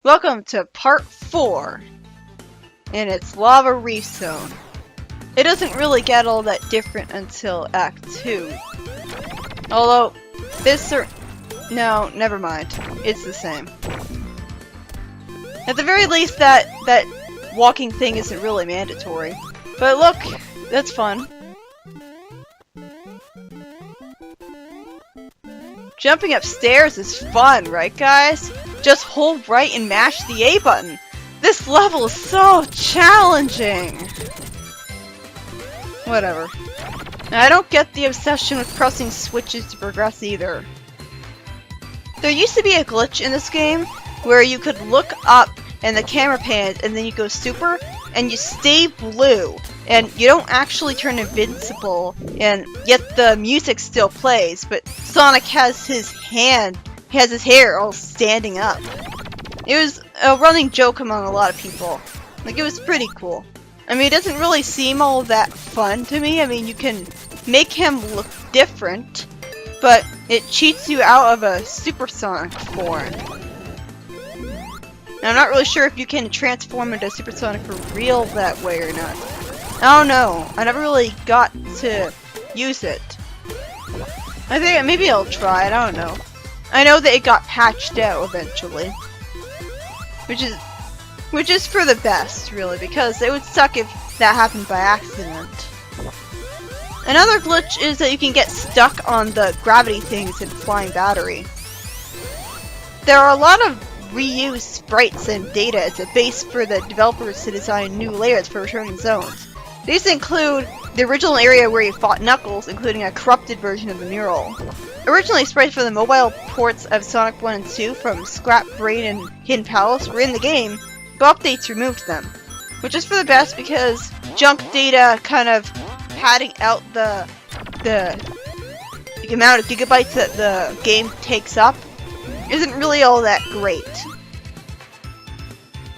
Welcome to part 4, and it's Lava Reef Zone. It doesn't really get all that different until Act 2. Although, no, never mind. It's the same. At the very least, that walking thing isn't really mandatory. But look, that's fun. Jumping upstairs is fun, right guys? Just hold right and mash the A button. This level is so challenging. Whatever. Now, I don't get the obsession with pressing switches to progress either. There used to be a glitch in this game where you could look up and the camera pans and then you go super and you stay blue and you don't actually turn invincible, and yet the music still plays, but Sonic has his hair all standing up. It was a running joke among a lot of people. Like, it was pretty cool. I mean, it doesn't really seem all that fun to me. I mean, you can make him look different, but it cheats you out of a supersonic form. Now, I'm not really sure if you can transform into supersonic for real that way or not. I don't know. I never really got to use it. I think maybe I'll try it. I don't know. I know that it got patched out eventually, which is for the best, really, because it would suck if that happened by accident. Another glitch is that you can get stuck on the gravity things in Flying Battery. There are a lot of reused sprites and data as a base for the developers to design new layers for returning zones. These include the original area where you fought Knuckles, including a corrupted version of the mural. Originally, sprites for the mobile ports of Sonic 1 and 2 from Scrap Brain and Hidden Palace were in the game, but updates removed them. Which is for the best because junk data kind of padding out the amount of gigabytes that the game takes up isn't really all that great.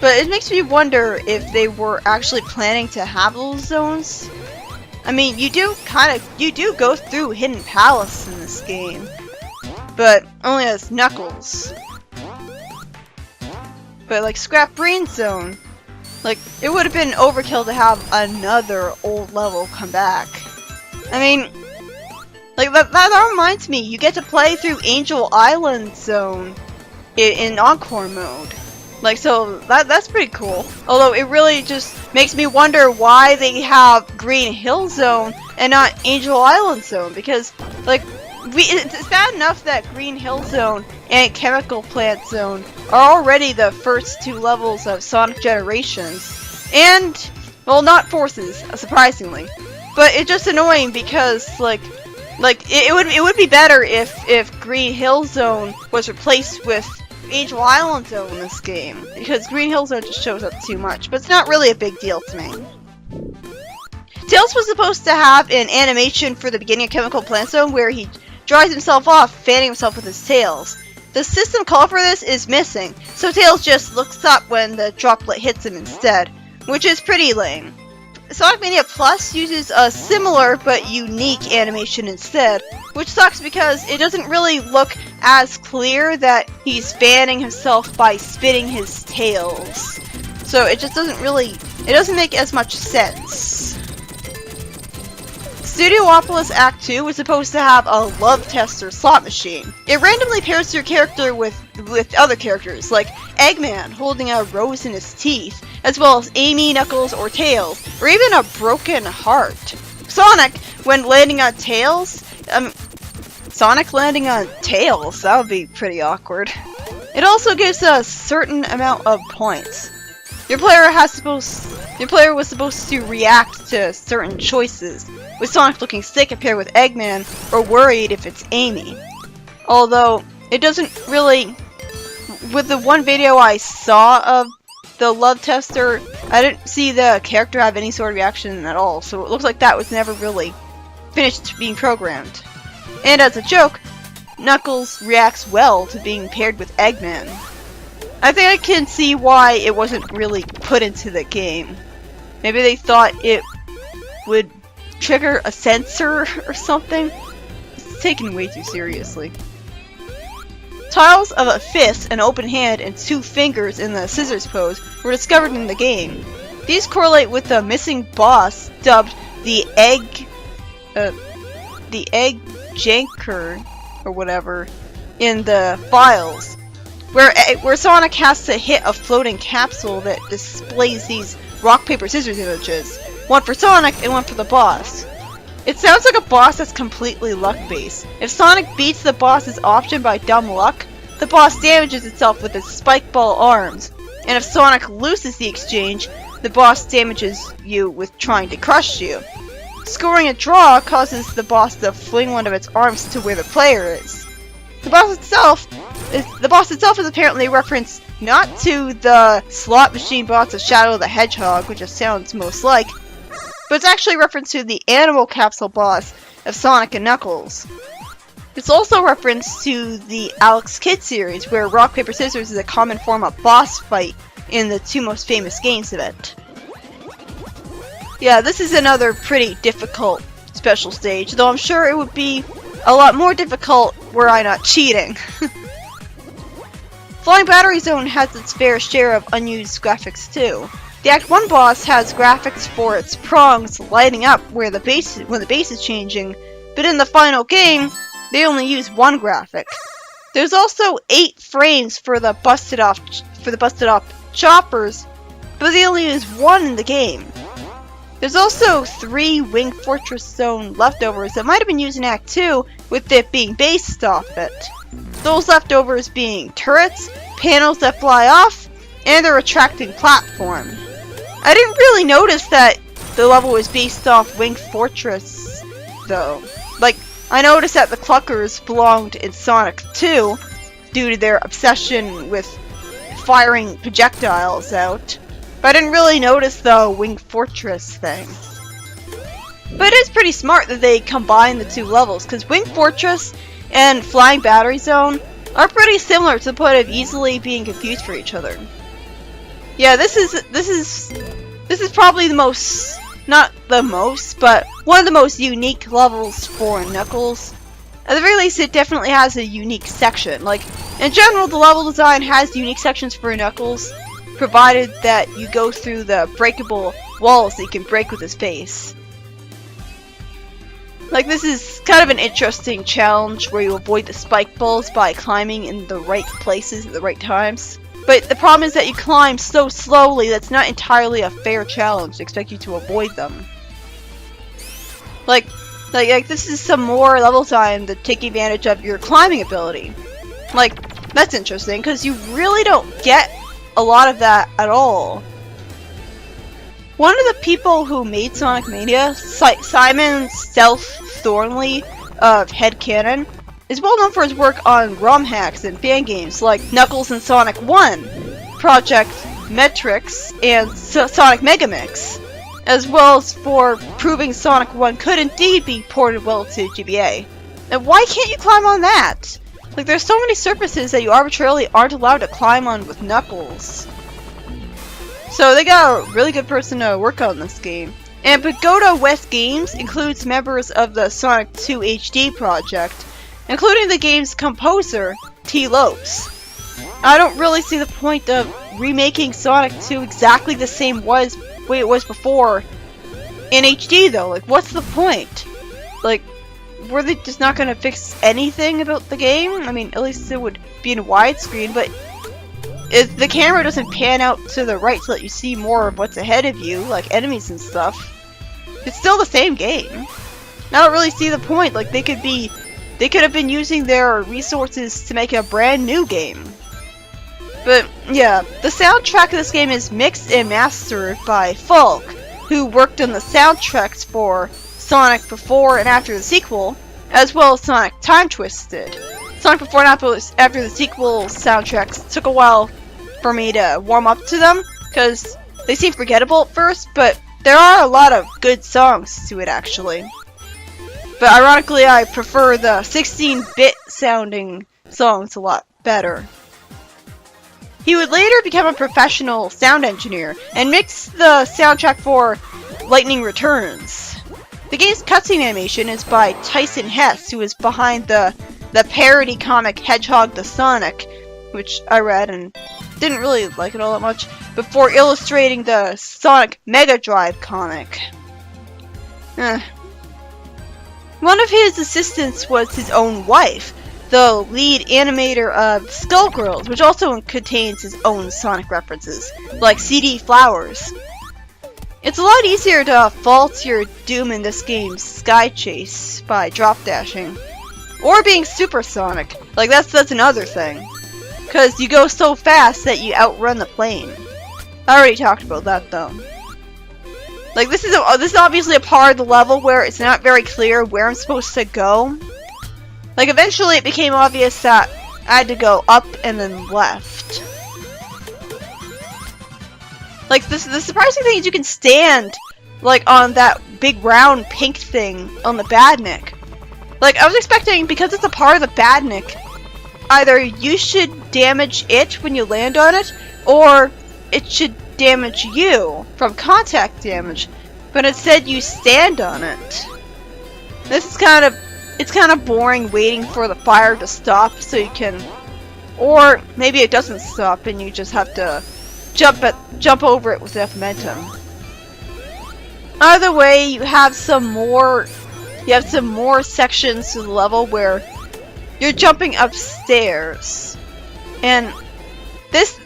But it makes me wonder if they were actually planning to have those zones. I mean, you do go through Hidden Palace in this game, but only as Knuckles. But like Scrap Brain Zone, like, it would have been overkill to have another old level come back. I mean, like that reminds me, you get to play through Angel Island Zone in Encore mode. Like, so that's pretty cool. Although it really just makes me wonder why they have Green Hill Zone and not Angel Island Zone, because like it's bad enough that Green Hill Zone and Chemical Plant Zone are already the first two levels of Sonic Generations, and well, not Forces, surprisingly. But it's just annoying because like it would be better if Green Hill Zone was replaced with Angel Island Zone in this game, because Green Hill Zone just shows up too much, but it's not really a big deal to me. Tails was supposed to have an animation for the beginning of Chemical Plant Zone where he dries himself off, fanning himself with his tails. The system call for this is missing, so Tails just looks up when the droplet hits him instead, which is pretty lame. Sonic Mania Plus uses a similar but unique animation instead, which sucks because it doesn't really look as clear that he's fanning himself by spinning his tails. So it just doesn't make as much sense. Studiopolis Act 2 was supposed to have a love tester slot machine. It randomly pairs your character with other characters, like Eggman holding a rose in his teeth, as well as Amy, Knuckles, or Tails, or even a broken heart. Sonic landing on Tails, that would be pretty awkward. It also gives a certain amount of points. Your player was supposed to react to certain choices, with Sonic looking sick compared with Eggman, or worried if it's Amy. Although, it doesn't really... With the one video I saw of the love tester, I didn't see the character have any sort of reaction at all, so it looks like that was never really finished being programmed. And as a joke, Knuckles reacts well to being paired with Eggman. I think I can see why it wasn't really put into the game. Maybe they thought it would trigger a censor or something. It's taken way too seriously. Tiles of a fist, an open hand, and 2 fingers in the scissors pose were discovered in the game. These correlate with the missing boss dubbed the Egg Janker, or whatever, in the files, where Sonic has to hit a floating capsule that displays these rock, paper, scissors images. One for Sonic and one for the boss. It sounds like a boss that's completely luck-based. If Sonic beats the boss's option by dumb luck, the boss damages itself with its spike ball arms. And if Sonic loses the exchange, the boss damages you with trying to crush you. Scoring a draw causes the boss to fling one of its arms to where the player is. The boss itself is apparently a reference not to the slot machine boss of Shadow the Hedgehog, which it sounds most like, but it's actually a reference to the animal capsule boss of Sonic and Knuckles. It's also a reference to the Alex Kidd series, where rock, paper, scissors is a common form of boss fight in the 2 most famous games event. Yeah, this is another pretty difficult special stage, though I'm sure it would be a lot more difficult were I not cheating. Flying Battery Zone has its fair share of unused graphics too. The Act 1 boss has graphics for its prongs lighting up when the base is changing, but in the final game, they only use 1 graphic. There's also 8 frames for the busted off choppers, but they only use 1 in the game. There's also 3 Wing Fortress Zone leftovers that might have been used in Act 2, with it being based off it. Those leftovers being turrets, panels that fly off, and a retracting platform. I didn't really notice that the level was based off Wing Fortress, though. Like, I noticed that the Cluckers belonged in Sonic 2 due to their obsession with firing projectiles out, but I didn't really notice the Wing Fortress thing. But it is pretty smart that they combine the 2 levels, because Wing Fortress and Flying Battery Zone are pretty similar to the point of easily being confused for each other. Yeah, this is probably the most, not the most, but one of the most unique levels for Knuckles. At the very least, it definitely has a unique section. Like, in general, the level design has unique sections for Knuckles, provided that you go through the breakable walls that you can break with his face. Like, this is kind of an interesting challenge where you avoid the spike balls by climbing in the right places at the right times. But the problem is that you climb so slowly that's not entirely a fair challenge to expect you to avoid them. Like this is some more level time to take advantage of your climbing ability. Like, that's interesting, because you really don't get a lot of that at all. One of the people who made Sonic Mania, Simon Stealth Thornley of Headcanon, is well known for his work on ROM hacks and fan games like Knuckles and Sonic 1, Project Metrix, and Sonic Megamix, as well as for proving Sonic 1 could indeed be ported well to GBA. And why can't you climb on that? Like, there's so many surfaces that you arbitrarily aren't allowed to climb on with Knuckles. So they got a really good person to work on this game. And Pagoda West Games includes members of the Sonic 2 HD project, including the game's composer, T. Lopes. I don't really see the point of remaking Sonic 2 exactly the same way it was before in HD though. Like, what's the point? Like, were they just not gonna fix anything about the game? I mean, at least it would be in widescreen, but if the camera doesn't pan out to the right to let you see more of what's ahead of you, like enemies and stuff, it's still the same game. I don't really see the point. Like, they could have been using their resources to make a brand new game. But yeah, the soundtrack of this game is mixed and mastered by Falk, who worked on the soundtracks for Sonic before and after the sequel, as well as Sonic Time Twisted. Sonic before and after the sequel soundtracks took a while for me to warm up to them, because they seem forgettable at first, but there are a lot of good songs to it actually. But ironically, I prefer the 16-bit sounding songs a lot better. He would later become a professional sound engineer and mix the soundtrack for Lightning Returns. The game's cutscene animation is by Tyson Hess, who is behind the the parody comic Hedgehog the Sonic, which I read and didn't really like it all that much, before illustrating the Sonic Mega Drive comic. One of his assistants was his own wife, the lead animator of Skullgirls, which also contains his own Sonic references, like CD Flowers. It's a lot easier to fall to your doom in this game's sky chase by drop dashing, or being supersonic. Like that's another thing, because you go so fast that you outrun the plane. I already talked about that though. Like this is obviously a part of the level where it's not very clear where I'm supposed to go. Like eventually it became obvious that I had to go up and then left. Like the surprising thing is you can stand like on that big round pink thing on the Badnik. Like I was expecting, because it's a part of the Badnik, either you should damage it when you land on it, or it should damage you from contact damage. But instead you stand on it. This is kind of boring waiting for the fire to stop so you can, or maybe it doesn't stop and you just have to jump over it with enough momentum. Either way, you have some more sections to the level where you're jumping upstairs. And this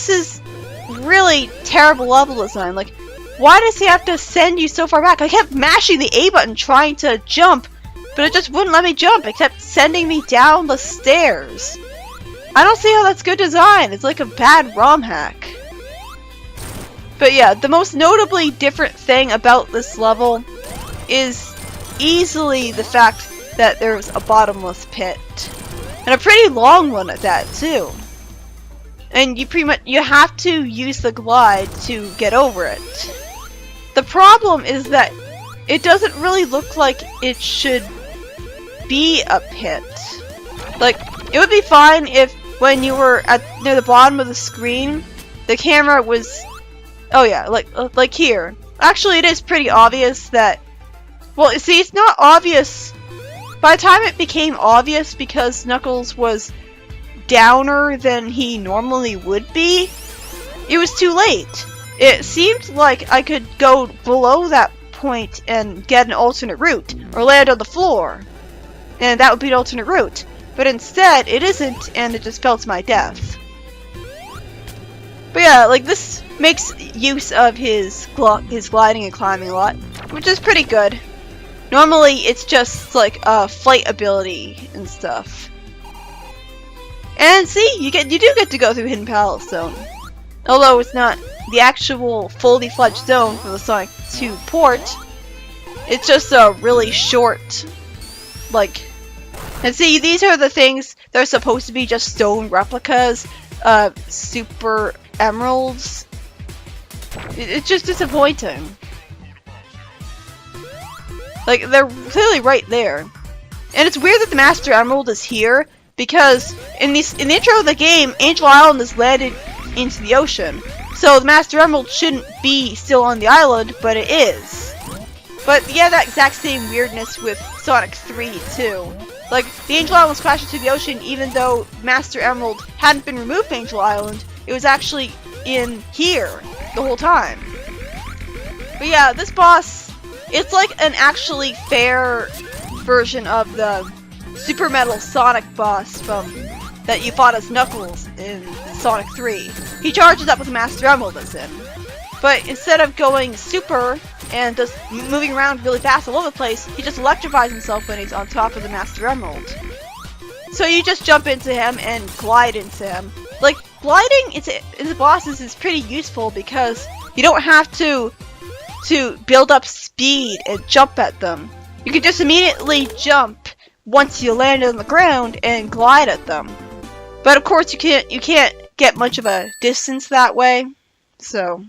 is really terrible level design. Like, why does he have to send you so far back? I kept mashing the A button trying to jump, but it just wouldn't let me jump. It kept sending me down the stairs. I don't see how that's good design. It's like a bad ROM hack. But yeah, the most notably different thing about this level is easily the fact that there's a bottomless pit. And a pretty long one at that too. And you have to use the glide to get over it. The problem is that it doesn't really look like it should be a pit. Like, it would be fine if when you were near the bottom of the screen, the camera was, oh yeah, like here. Actually, it is pretty obvious that, well, see, it's not obvious. By the time it became obvious because Knuckles was downer than he normally would be, it was too late. It seemed like I could go below that point and get an alternate route, or land on the floor, and that would be an alternate route. But instead, it isn't, and it just fell to my death. But yeah, like, this makes use of his gliding and climbing a lot, which is pretty good. Normally, it's just like a flight ability and stuff. And see, you do get to go through Hidden Palace Zone. Although it's not the actual fully fledged zone for the Sonic 2 port, it's just a really short, like. And see, these are the things that are supposed to be just stone replicas, super emeralds. It's just disappointing. Like, they're clearly right there. And it's weird that the Master Emerald is here, because in the intro of the game, Angel Island is landed into the ocean. So the Master Emerald shouldn't be still on the island, but it is. But yeah, that exact same weirdness with Sonic 3 too. Like, the Angel Island was crashed into the ocean even though Master Emerald hadn't been removed from Angel Island. It was actually in here the whole time. But yeah, this boss, it's like an actually fair version of the Super Metal Sonic boss that you fought as Knuckles in Sonic 3. He charges up with Master Emerald as him. But instead of going super and just moving around really fast all over the place, he just electrifies himself when he's on top of the Master Emerald. So you just jump into him and glide into him. Like, gliding into bosses is pretty useful because you don't have to build up speed and jump at them. You can just immediately jump once you land on the ground and glide at them. But of course you can't get much of a distance that way. So